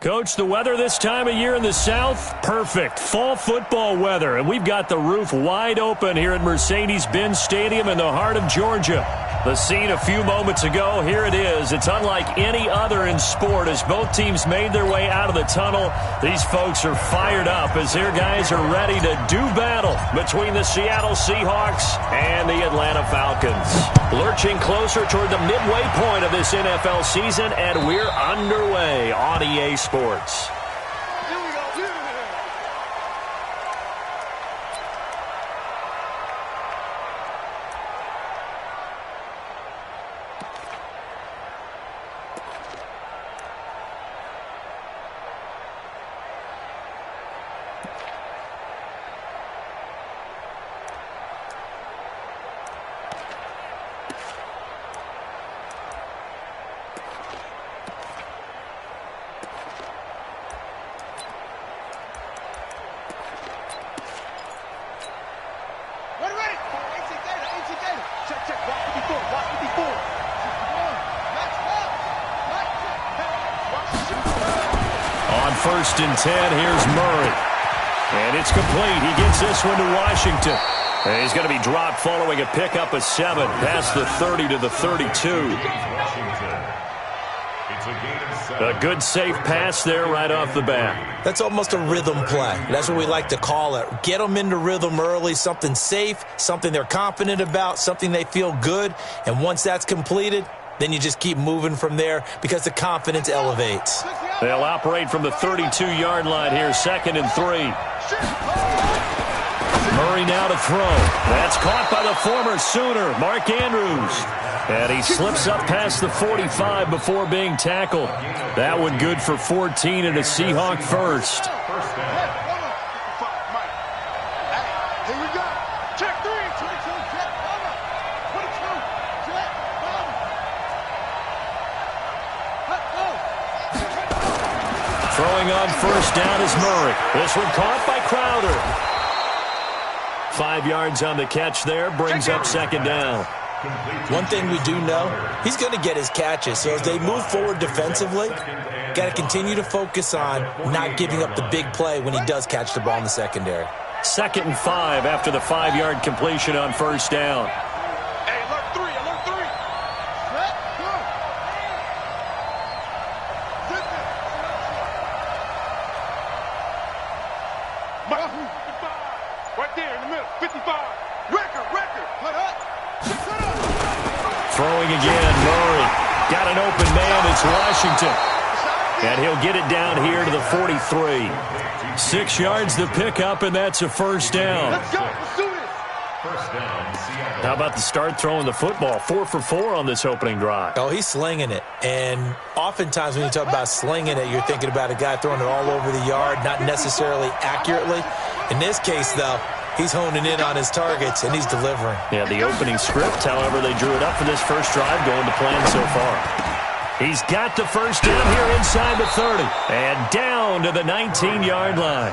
Coach, the weather this time of year in the South, perfect. Fall football weather, and we've got the roof wide open here at Mercedes-Benz Stadium in the heart of Georgia. The scene a few moments ago, here it is. It's unlike any other in sport as both teams made their way out of the tunnel. These folks are fired up as their guys are ready to do battle between the Seattle Seahawks and the Atlanta Falcons. Lurching closer toward the midway point of this NFL season, and we're underway on EA Sports. First and 10, here's Murray. And it's complete. He gets this one to Washington. And he's going to be dropped following a pickup of 7 past the 30 to the 32. A good safe pass there right off the bat. That's almost a rhythm play. That's what we like to call it. Get them into rhythm early, something safe, something they're confident about, something they feel good. And once that's completed, then you just keep moving from there because the confidence elevates. They'll operate from the 32-yard line here, 2nd and 3. Murray now to throw. That's caught by the former Sooner, Mark Andrews. And he slips up past the 45 before being tackled. That one good for 14 and a Seahawk first. Throwing on first down is Murray. This one caught by Crowder. 5 yards on the catch there, brings up 2nd down. One thing we do know, he's going to get his catches. So as they move forward defensively, got to continue to focus on not giving up the big play when he does catch the ball in the secondary. 2nd and 5 after the 5-yard completion on first down. Throwing again, Murray. Got an open man, it's Washington. And he'll get it down here to the 43. 6 yards the pickup, and that's a first down. Let's go. Let's do this. How about the start throwing the football? 4 for 4 on this opening drive. Oh, he's slinging it. And oftentimes when you talk about slinging it, you're thinking about a guy throwing it all over the yard, not necessarily accurately. In this case, though, he's honing in on his targets, and he's delivering. Yeah, the opening script, however, they drew it up for this first drive, going to plan so far. He's got the first down here inside the 30. And down to the 19-yard line.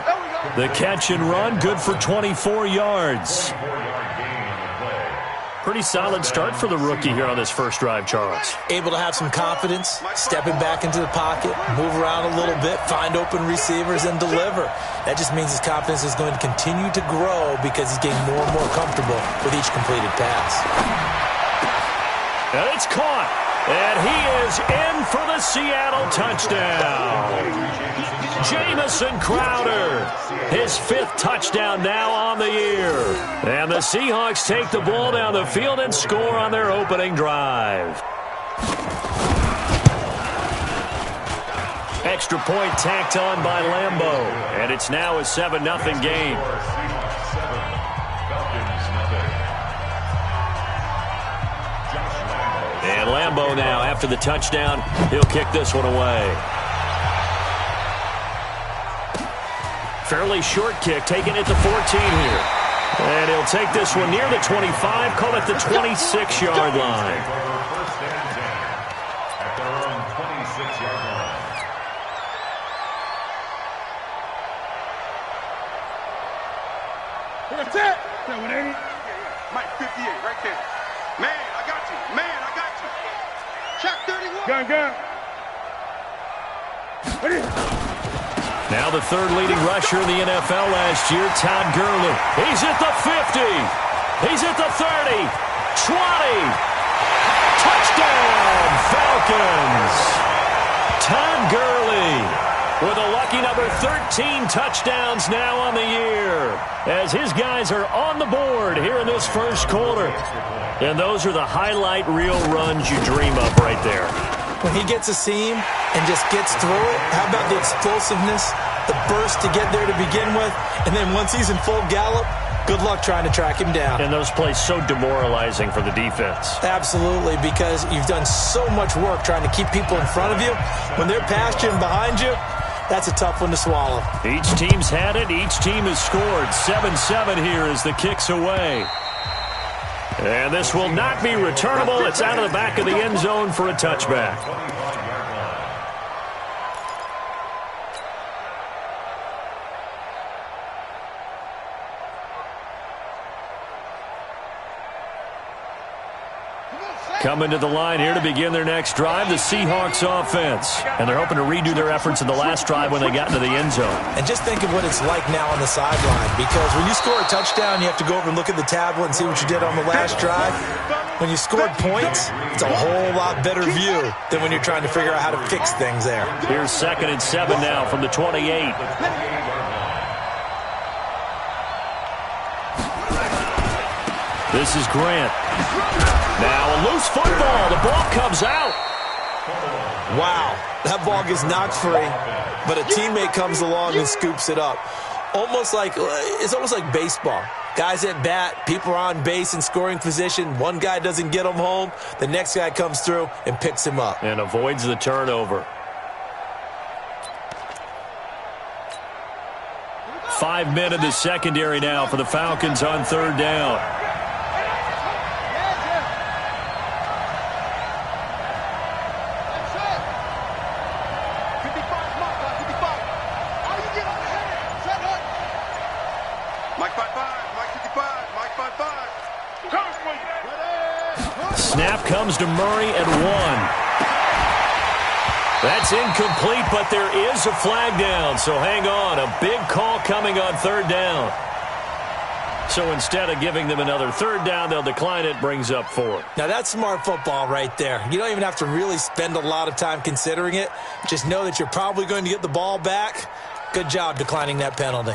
The catch and run, good for 24 yards. Pretty solid start for the rookie here on this first drive, Charles. Able to have some confidence, stepping back into the pocket, move around a little bit, find open receivers, and deliver. That just means his confidence is going to continue to grow because he's getting more and more comfortable with each completed pass. And it's caught. And he is in for the Seattle touchdown. Jamison Crowder, his 5th touchdown now on the year. And the Seahawks take the ball down the field and score on their opening drive. Extra point tacked on by Lambeau. And it's now a 7-0 game. And Lambeau now, after the touchdown, he'll kick this one away. Fairly short kick, taking it to 14 here. And he'll take this one near the 25, call it the 26-yard line. At their own 26-yard line. What's that? That one, ain't it? Mike 58, right there. Man, I got you. Man, I got you. Shot 31. Gun. Ready? Now the third leading rusher in the NFL last year, Todd Gurley. He's at the 50. He's at the 30. 20. Touchdown, Falcons. Todd Gurley with a lucky number 13 touchdowns now on the year, as his guys are on the board here in this first quarter. And those are the highlight reel runs you dream of right there. When he gets a seam and just gets through it, how about the explosiveness, the burst to get there to begin with, and then once he's in full gallop, good luck trying to track him down. And those plays so demoralizing for the defense. Absolutely, because you've done so much work trying to keep people in front of you. When they're past you and behind you, that's a tough one to swallow. Each team's had it. Each team has scored. 7-7 here as the kick's away. And this will not be returnable. It's out of the back of the end zone for a touchback. Coming to the line here to begin their next drive, the Seahawks offense. And they're hoping to redo their efforts in the last drive when they got into the end zone. And just think of what it's like now on the sideline, because when you score a touchdown, you have to go over and look at the tablet and see what you did on the last drive. When you scored points, it's a whole lot better view than when you're trying to figure out how to fix things there. Here's 2nd and 7 now from the 28. This is Grant. Now a loose football. The ball comes out. Wow, that ball gets knocked free, but a teammate comes along and scoops it up. It's almost like baseball. Guys at bat, people are on base in scoring position. One guy doesn't get him home. The next guy comes through and picks him up. And avoids the turnover. 5 men in the secondary now for the Falcons on 3rd down. Snap comes to Murray at 1. That's incomplete, but there is a flag down, so hang on. A big call coming on 3rd down. So instead of giving them another 3rd down, they'll decline it, brings up 4. Now that's smart football right there. You don't even have to really spend a lot of time considering it. Just know that you're probably going to get the ball back. Good job declining that penalty.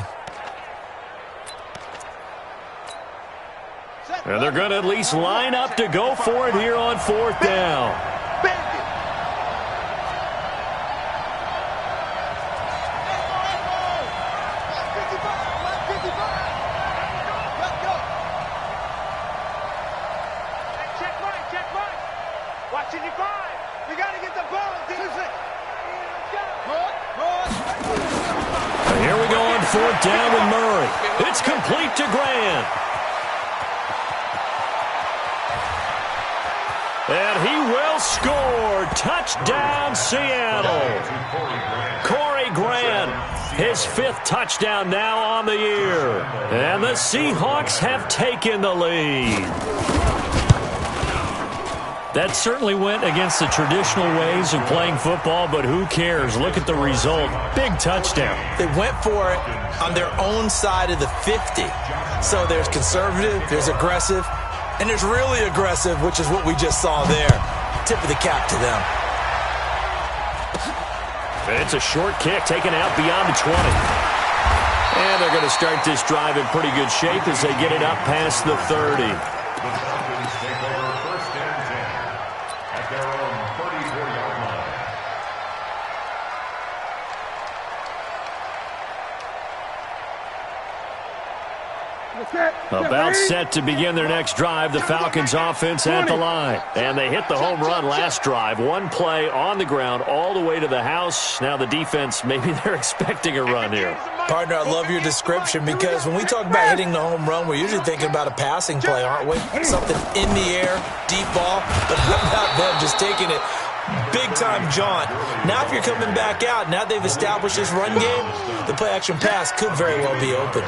And they're going to at least line up to go for it here on 4th down. Watching you five. We got to get the ball. And here we go on 4th down with Murray. It's complete to Grant. And he will score. Touchdown, Seattle. Corey Grant, his 5th touchdown now on the year. And the Seahawks have taken the lead. That certainly went against the traditional ways of playing football, but who cares? Look at the result. Big touchdown. They went for it on their own side of the 50. So there's conservative, there's aggressive, and there's really aggressive, which is what we just saw there. Tip of the cap to them. And it's a short kick taken out beyond the 20. And they're going to start this drive in pretty good shape as they get it up past the 30. About set to begin their next drive, the Falcons offense at the line. And they hit the home run last drive. One play on the ground all the way to the house. Now the defense, maybe they're expecting a run here. Partner, I love your description, because when we talk about hitting the home run, we're usually thinking about a passing play, aren't we? Something in the air, deep ball. But how about them just taking it big-time jaunt? Now if you're coming back out, now they've established this run game, the play-action pass could very well be open.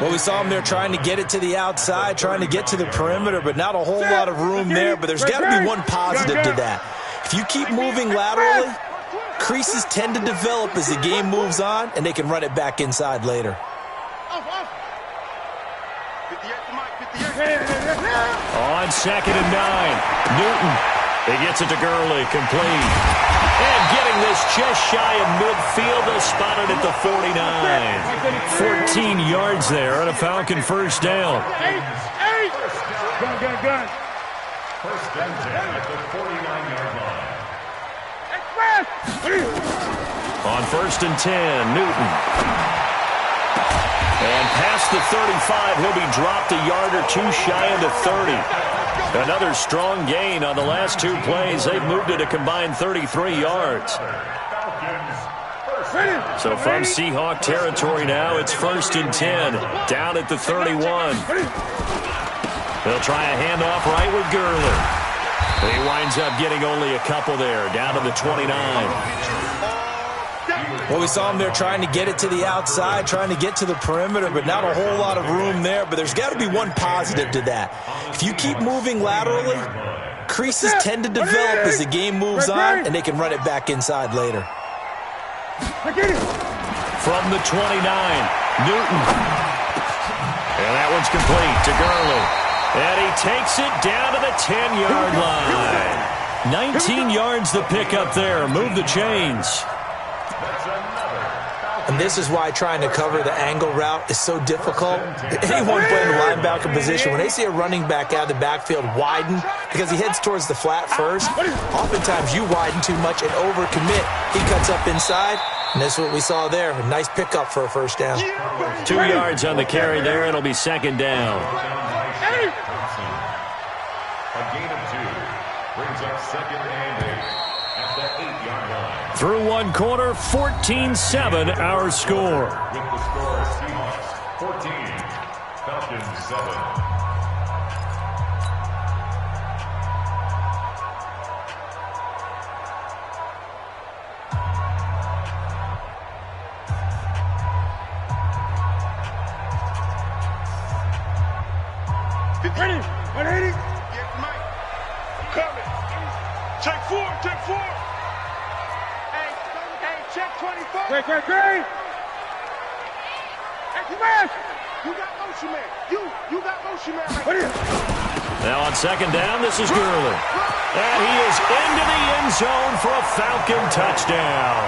Well, we saw them there trying to get it to the outside, trying to get to the perimeter, but not a whole lot of room there. But there's got to be one positive to that. If you keep moving laterally, Creases tend to develop as the game moves on, and they can run it back inside later. On 2nd and 9, Newton. He gets it to Gurley, complete. And getting this just shy of midfield, they'll spot it at the 49. 14 yards there on a Falcon first down. Gun. First and 10 at the 49-yard line. On 1st and 10, Newton. And past the 35, he'll be dropped a yard or two shy of the 30. Another strong gain on the last 2 plays. They've moved it a combined 33 yards. So from Seahawk territory now, it's 1st and 10, down at the 31. They'll try a handoff right with Gurley. He winds up getting only a couple there, down to the 29. Well, we saw him there trying to get it to the outside, trying to get to the perimeter, but not a whole lot of room there. But there's got to be one positive to that. If you keep moving laterally, creases tend to develop as the game moves on, and they can run it back inside later. From the 29, Newton. And that one's complete to Gurley. And he takes it down to the 10-yard line. 19 yards the pickup there. Move the chains. And this is why trying to cover the angle route is so difficult. Anyone playing the linebacker position, when they see a running back out of the backfield widen because he heads towards the flat first, oftentimes you widen too much and overcommit. He cuts up inside, and that's what we saw there. A nice pickup for a first down. 2 yards on the carry there. It'll be 2nd down. A gain of 2 brings up 2nd and 8 at the 8-yard line. Through one quarter, 14-7 our score. With the score, Seahawks 14, Falcons 7. Ready? 180? Yes, Mike. I'm coming. Check 4. Hey, check 24. Great. Hey, Smash! You got motion man. You got motion man right here. Now on 2nd down, this is Gurley. And he is into the end zone for a Falcon touchdown.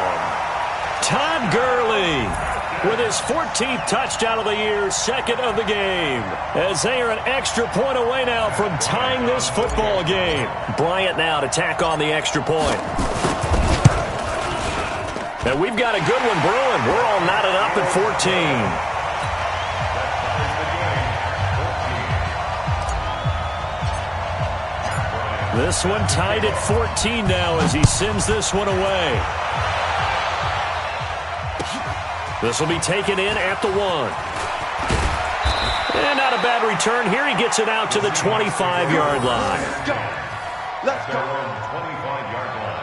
Todd Gurley with his 14th touchdown of the year, 2nd of the game. As they are an extra point away now from tying this football game. Bryant now to tack on the extra point. And we've got a good one brewing. We're all knotted up at 14. This one tied at 14 now as he sends this one away. This will be taken in at the 1. And not a bad return here. He gets it out to the 25-yard line. Let's go. 25-yard line.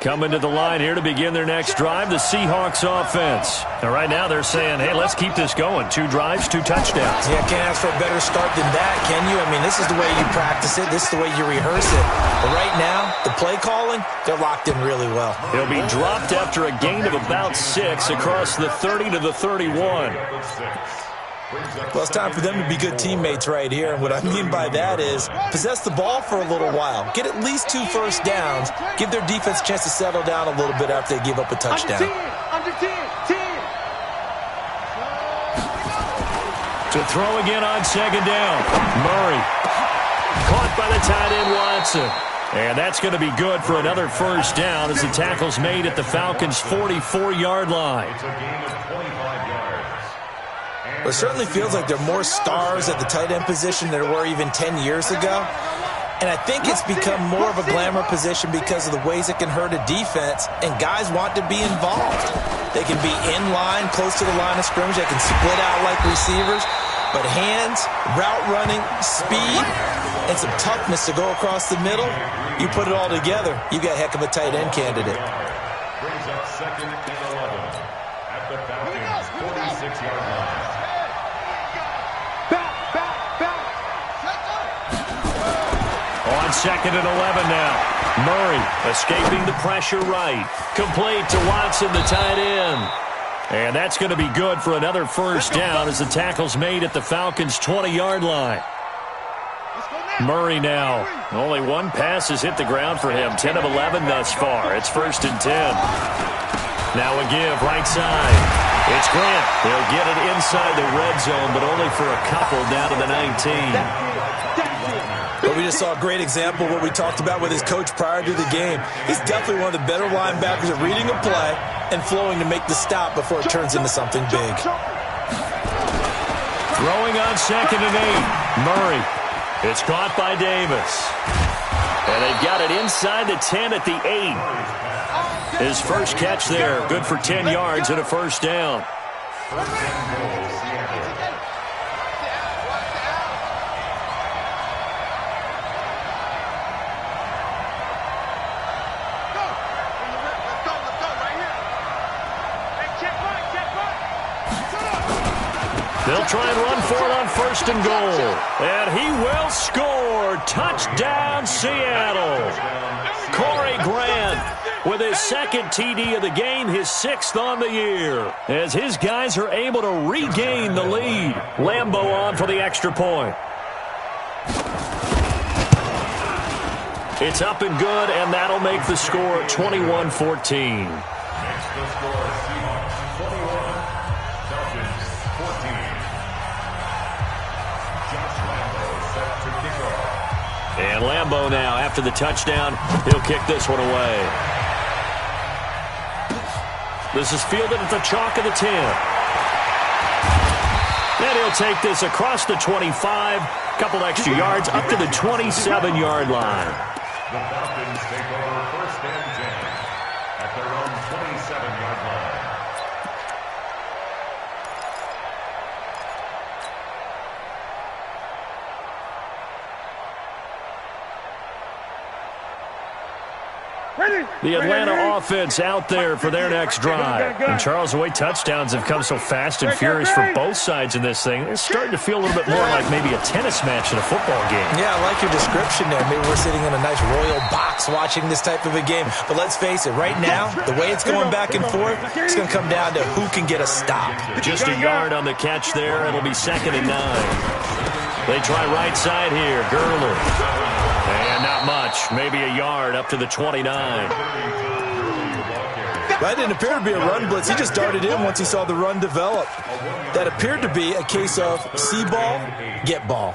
Coming to the line here to begin their next drive, the Seahawks offense. And right now they're saying, hey, let's keep this going. 2 drives, 2 touchdowns. Yeah, can't ask for a better start than that, can you? I mean, this is the way you practice it. This is the way you rehearse it. But right now, the play calling, they're locked in really well. He'll be dropped after a gain of about 6 across the 30 to the 31. Well, it's time for them to be good teammates right here. And what I mean by that is possess the ball for a little while. Get at least 2 first downs. Give their defense a chance to settle down a little bit after they give up a touchdown. Under 10. To throw again on 2nd down. Murray. Caught by the tight end Watson. And that's going to be good for another first down as the tackle's made at the Falcons' 44-yard line. It's a gain of 25 yards. It certainly feels like there are more stars at the tight end position than there were even 10 years ago. And I think it's become more of a glamour position because of the ways it can hurt a defense, and guys want to be involved. They can be in line, close to the line of scrimmage. They can split out like receivers. But hands, route running, speed, and some toughness to go across the middle, you put it all together, you got a heck of a tight end candidate. Brings up 2nd and 11 at the Falcons' 46-yard line. On 2nd and 11 now. Murray escaping the pressure right. Complete to Watson, the tight end. And that's going to be good for another first down as the tackle's made at the Falcons' 20-yard line. Murray now. Only one pass has hit the ground for him. 10 of 11 thus far. It's 1st and 10. Now a give right side. It's Grant. They'll get it inside the red zone, but only for a couple down to the 19. But we just saw a great example of what we talked about with his coach prior to the game. He's definitely one of the better linebackers at reading a play and flowing to make the stop before it turns into something big. Throwing on 2nd and 8. Murray. It's caught by Davis. And they've got it inside the 10 at the 8. His first catch there. Good for 10 yards and a first down. They'll try and run for it on 1st and goal. And he will score. Touchdown, Seattle. Corey Grant with his 2nd TD of the game, his 6th on the year. As his guys are able to regain the lead. Lambeau on for the extra point. It's up and good, and that'll make the score 21-14. And Lambeau now, after the touchdown, he'll kick this one away. This is fielded at the chalk of the 10. And he'll take this across the 25, couple extra yards, up to the 27-yard line. The Falcons take over 1st and 10 at their own 27-yard line. The Atlanta offense out there for their next drive. And Charles, the way touchdowns have come so fast and furious for both sides in this thing, it's starting to feel a little bit more like maybe a tennis match in a football game. Yeah, I like your description there. Maybe we're sitting in a nice royal box watching this type of a game. But let's face it, right now, the way it's going back and forth, it's going to come down to who can get a stop. Just a yard on the catch there. It'll be 2nd and 9. They try right side here. Gurley. And not much. Maybe a yard up to the 29. That didn't appear to be a run blitz. He just darted in once he saw the run develop. That appeared to be a case of see ball, get ball.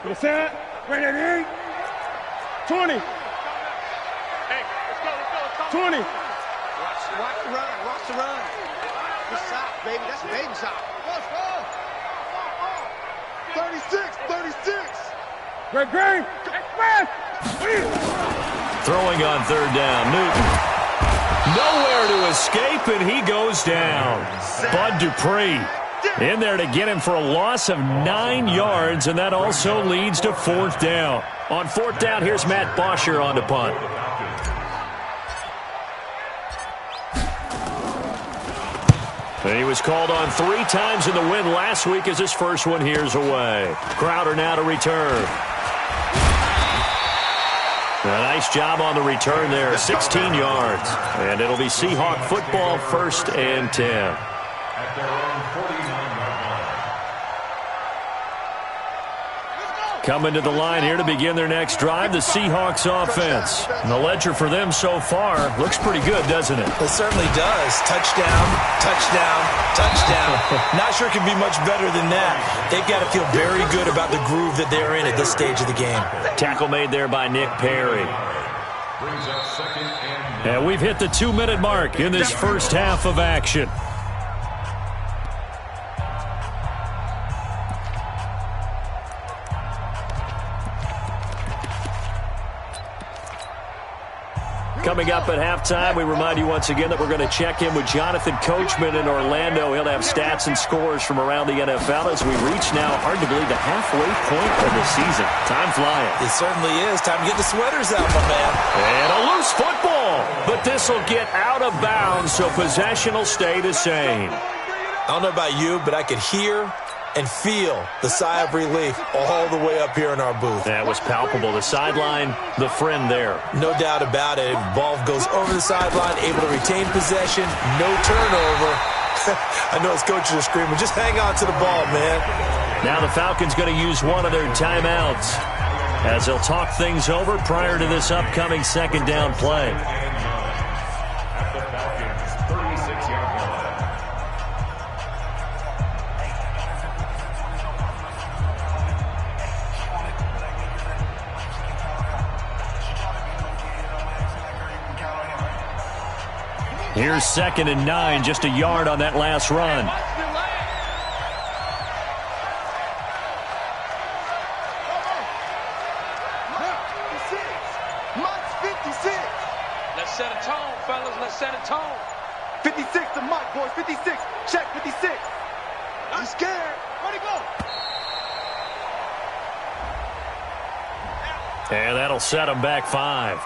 Get set. Ready. 20. Hey, let's go. 20. Watch the run. Watch the run. Good shot, baby. That's a baby shot. Let's go. 36. Great. Throwing on 3rd down. Newton. Nowhere to escape, and he goes down. Bud Dupree in there to get him for a loss of 9 yards, and that also leads to 4th down. On 4th down, here's Matt Bosher on the punt. And he was called on 3 times in the win last week as his first one here's away. Crowder now to return. A nice job on the return there, 16 yards. And it'll be Seahawk football, 1st and 10. At their own 49-yard line. Coming to the line here to begin their next drive, the Seahawks offense. And the ledger for them so far looks pretty good, doesn't it? It certainly does. Touchdown. Not sure it can be much better than that. They've got to feel very good about the groove that they're in at this stage of the game. Tackle made there by Nick Perry. Brings up 2nd and 9. And we've hit the 2-minute mark in this first half of action. Coming up at halftime, we remind you once again that we're going to check in with Jonathan Coachman in Orlando. He'll have stats and scores from around the NFL as we reach now, hard to believe, the halfway point of the season. Time flying. It certainly is. Time to get the sweaters out, my man. And a loose football. But this will get out of bounds, so possession will stay the same. I don't know about you, but I could hear and feel the sigh of relief all the way up here in our booth. That was palpable. The sideline, the friend there. No doubt about it. Ball goes over the sideline, able to retain possession, no turnover. I know his coaches are screaming, just hang on to the ball, man. Now the Falcons going to use one of their timeouts as they'll talk things over prior to this upcoming second down play. Here's 2nd and 9, just a yard on that last run. Let's set a tone, fellas. Let's set a tone. 56 to Mike, boys. 56. Check 56. I'm scared. Where'd he go? And that'll set him back 5.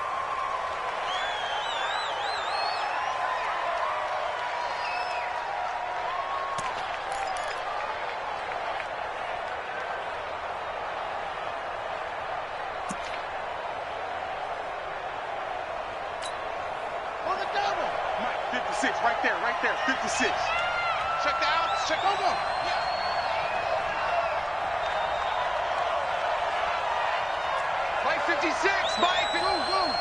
Right there, 56. Check the outs, check over. Mike 56, Mike. Woo.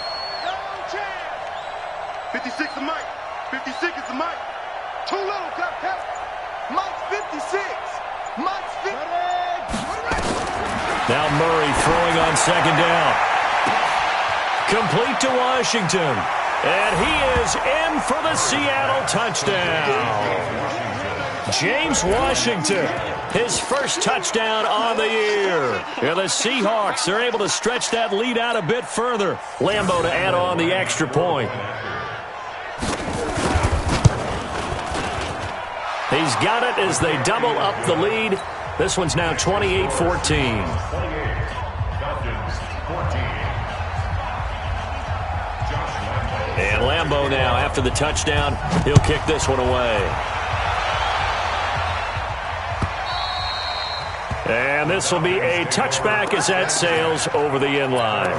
No chance. 56 to Mike. 56 is to Mike. Too little, count. Mike's 56. Mike's 50. Now Murray throwing on 2nd down. Complete to Washington. And he is in for the Seattle touchdown. James Washington, his first touchdown on the year. And the Seahawks are able to stretch that lead out a bit further. Lambeau to add on the extra point. He's got it as they double up the lead. This one's now 28-14. And Lambeau now, after the touchdown, he'll kick this one away. And this will be a touchback as that sails over the end line.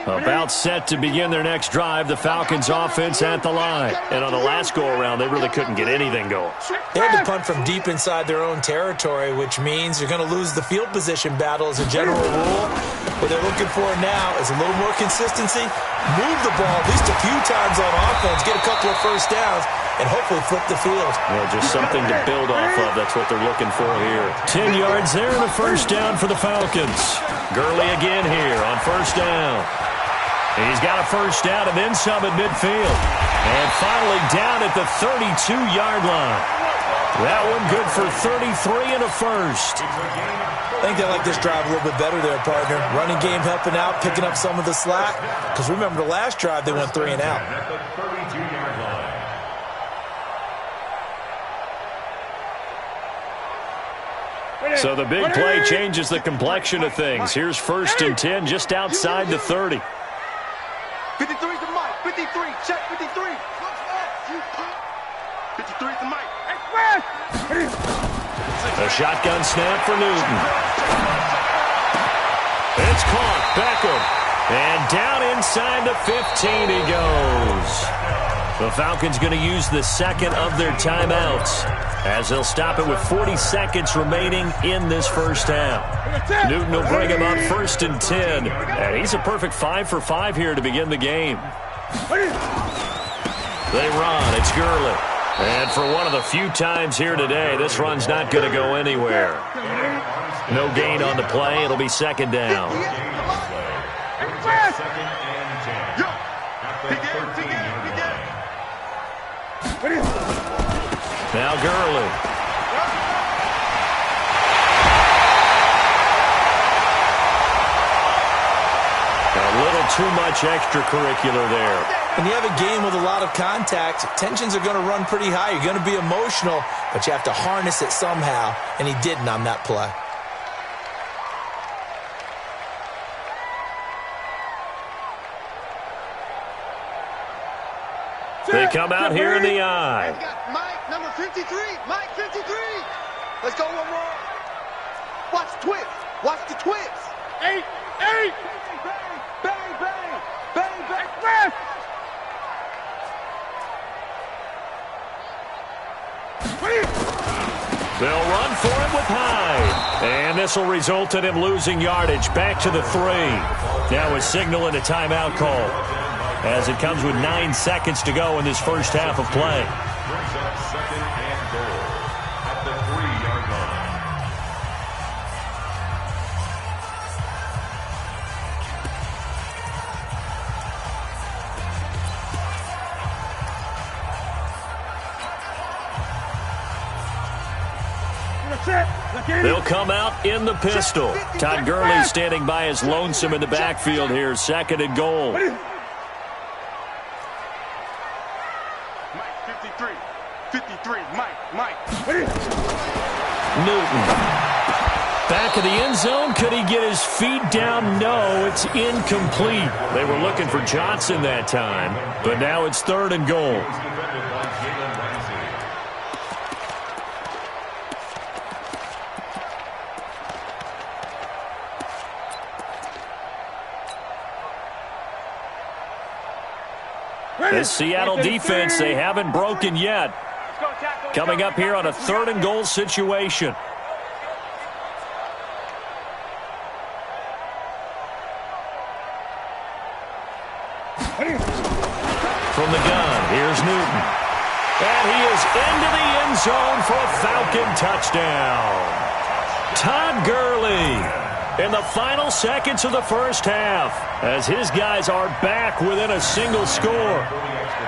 About set to begin their next drive, the Falcons offense at the line. And on the last go-around, they really couldn't get anything going. They had to punt from deep inside their own territory, which means you're going to lose the field position battle as a general rule. What they're looking for now is a little more consistency, move the ball at least a few times on offense, get a couple of first downs, and hopefully flip the field. Well, just something to build off of. That's what they're looking for here. 10 yards there and a first down for the Falcons. Gurley again here on first down. He's got a first down and then some at midfield. And finally down at the 32-yard line. That one good for 33 and a first. I think they like this drive a little bit better there, partner. Running game helping out, picking up some of the slack. Because remember the last drive, they went 3 and out. So the big play changes the complexion of things. Here's 1st and 10 just outside the 30. 53 to Mike. 53. Check 53. 53 to Mike. A shotgun snap for Newton. It's caught. Beckham. And down inside the 15 he goes. The Falcons going to use the second of their timeouts as they'll stop it with 40 seconds remaining in this first half. Newton will bring him up 1st and 10. And he's a perfect 5 for 5 here to begin the game. They run. It's Gurley. And for one of the few times here today, this run's not going to go anywhere. No gain on the play. It'll be 2nd down. Now Gurley. too much extracurricular there. When you have a game with a lot of contact, tensions are going to run pretty high. You're going to be emotional, but you have to harness it somehow, and he didn't on that play. They come out here in the eye. We got Mike, number 53. Mike, 53. Let's go one more. Watch the twist. Watch the twist. 8, 8. Bang, bang, bang, bang, bang. They'll run for it with Hyde. And this will result in him losing yardage. Back to the 3. Now a signal and a timeout call, as it comes with 9 seconds to go in this first half of play. Brings up second and goal at the 3-yard line. They'll come out in the pistol. Todd Gurley standing by as lonesome in the backfield here, 2nd and goal. Mike, 53. 53. Mike. Newton. Back of the end zone. Could he get his feet down? No, it's incomplete. They were looking for Johnson that time, but now it's 3rd and goal. The Seattle defense, they haven't broken yet. Coming up here on a 3rd and goal situation. From the gun, here's Newton. And he is into the end zone for a Falcon touchdown. Todd Gurley in the final seconds of the first half, as his guys are back within a single score.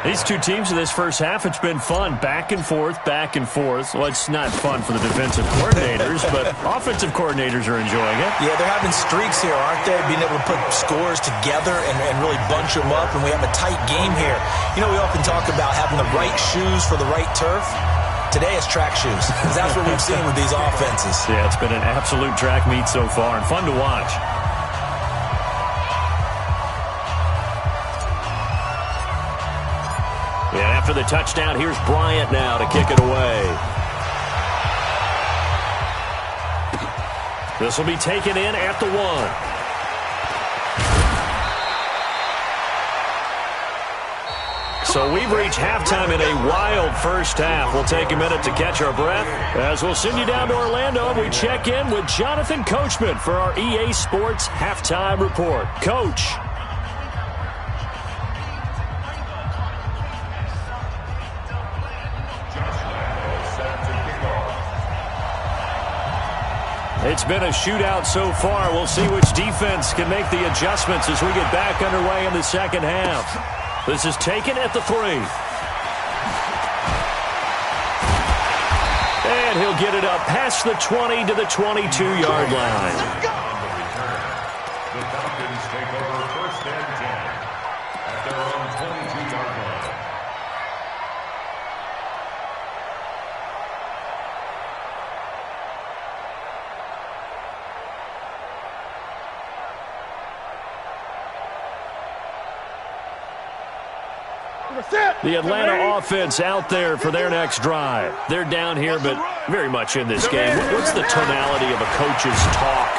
These two teams in this first half, it's been fun. Back and forth, back and forth. Well, it's not fun for the defensive coordinators, but offensive coordinators are enjoying it. Yeah, they're having streaks here, aren't they? Being able to put scores together and really bunch them up, and we have a tight game here. You know, we often talk about having the right shoes for the right turf. Today it's track shoes. That's what we've seen with these offenses. Yeah, it's been an absolute track meet so far, and fun to watch. And after the touchdown, here's Bryant now to kick it away. This will be taken in at the 1. So we've reached halftime in a wild first half. We'll take a minute to catch our breath as we'll send you down to Orlando and we check in with Jonathan Coachman for our EA Sports Halftime Report. Coach. It's been a shootout so far. We'll see which defense can make the adjustments as we get back underway in the second half. This is taken at the 3. And he'll get it up past the 20 to the 22-yard line. The Falcons take over 1st and 10 at their own 22-yard line. The Atlanta offense out there for their next drive. They're down here, but very much in this game. What's the tonality of a coach's talk?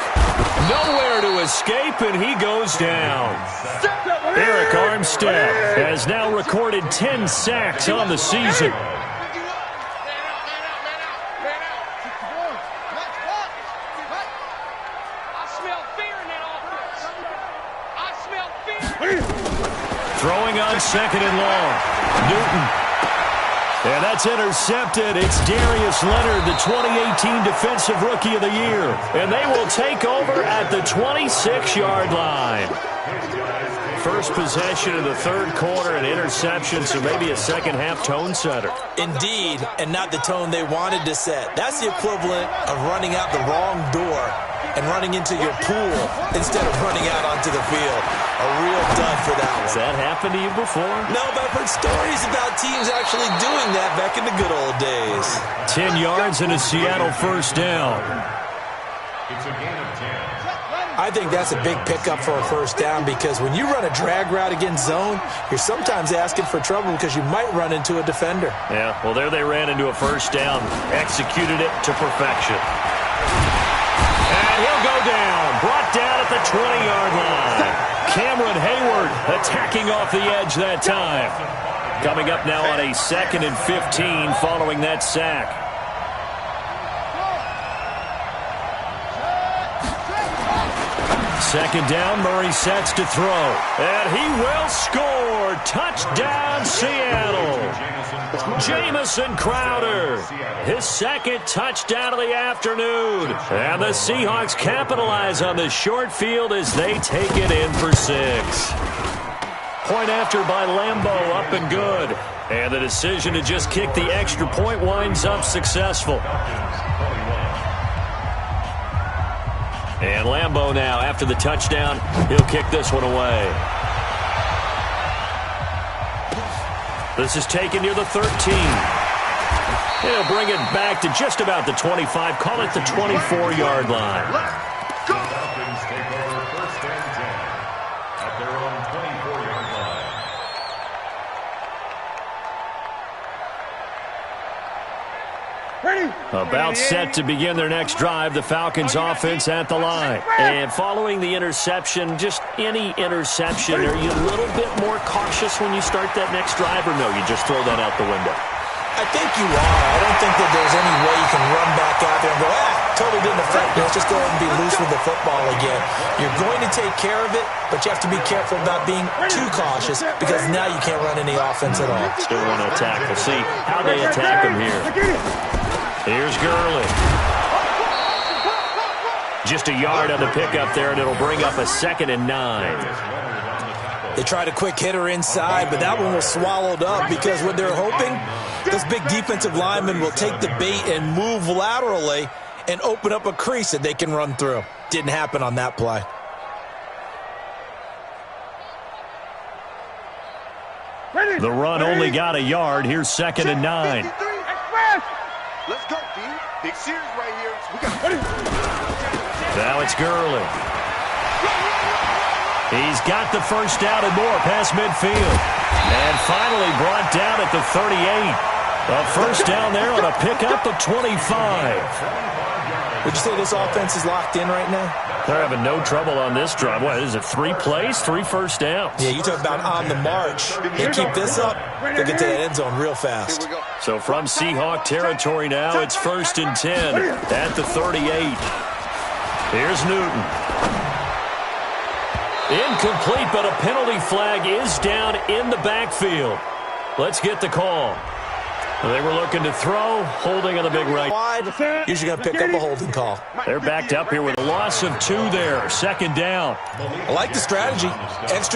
Nowhere to escape, and he goes down. Eric Armstead has now recorded 10 sacks on the season. Throwing on 2nd and long. Newton. And that's intercepted. It's Darius Leonard, the 2018 Defensive Rookie of the Year. And they will take over at the 26-yard line. First possession of the 3rd quarter, an interception, so maybe a second-half tone setter. Indeed, and not the tone they wanted to set. That's the equivalent of running out the wrong door and running into your pool instead of running out onto the field. A real dud for that one. Has that happened to you before? No, but I've heard stories about teams actually doing that back in the good old days. 10 yards and a Seattle first down. It's a gain of 10. I think that's a big pickup for a first down because when you run a drag route against zone, you're sometimes asking for trouble because you might run into a defender. Yeah, well, there they ran into a first down. Executed it to perfection. And he'll go down. Brought down at the 20-yard line. Cameron Hayward attacking off the edge that time. Coming up now on a 2nd and 15 following that sack. Second down, Murray sets to throw. And he will score. Touchdown, Seattle. Jamison Crowder, his 2nd touchdown of the afternoon. And the Seahawks capitalize on the short field as they take it in for 6. Point after by Lambeau, up and good. And the decision to just kick the extra point winds up successful. And Lambeau now, after the touchdown, he'll kick this one away. This is taken near the 13. He'll bring it back to just about the 25. Call it the 24-yard line. The Falcons take over 1st and 10 at their own 24-yard line. About set to begin their next drive, the Falcons offense at the line. And following the interception, just any interception, are you a little bit more cautious when you start that next drive, or no, you just throw that out the window? I think you are. I don't think that there's any way you can run back out there and go, totally didn't affect me. Let's just go ahead and be loose with the football again. You're going to take care of it, but you have to be careful about being too cautious because now you can't run any offense at all. Still want to attack. We'll see how they attack him here. Here's Gurley. Just a yard on the pickup there, and it'll bring up a 2nd and 9. They tried a quick hitter inside, but that one was swallowed up because what they're hoping, this big defensive lineman will take the bait and move laterally and open up a crease that they can run through. Didn't happen on that play. The run only got a yard. Here's 2nd and 9. Let's go, D. Big series right here. We got Now it's Gurley. He's got the first down and more past midfield. And finally brought down at the 38. A first down there on a pickup of 25. Would you say this offense is locked in right now? They're having no trouble on this drive. What is it, 3 plays, 3 first downs? Yeah, you talk about on the march. They keep this up, they'll get to that end zone real fast. So from Seahawk territory now, it's 1st and 10 at the 38. Here's Newton. Incomplete, but a penalty flag is down in the backfield. Let's get the call. They were looking to throw, holding on the big right. Wide, usually going to pick up a holding call. They're backed up here with a loss of 2 there. 2nd down. I like the strategy. Extra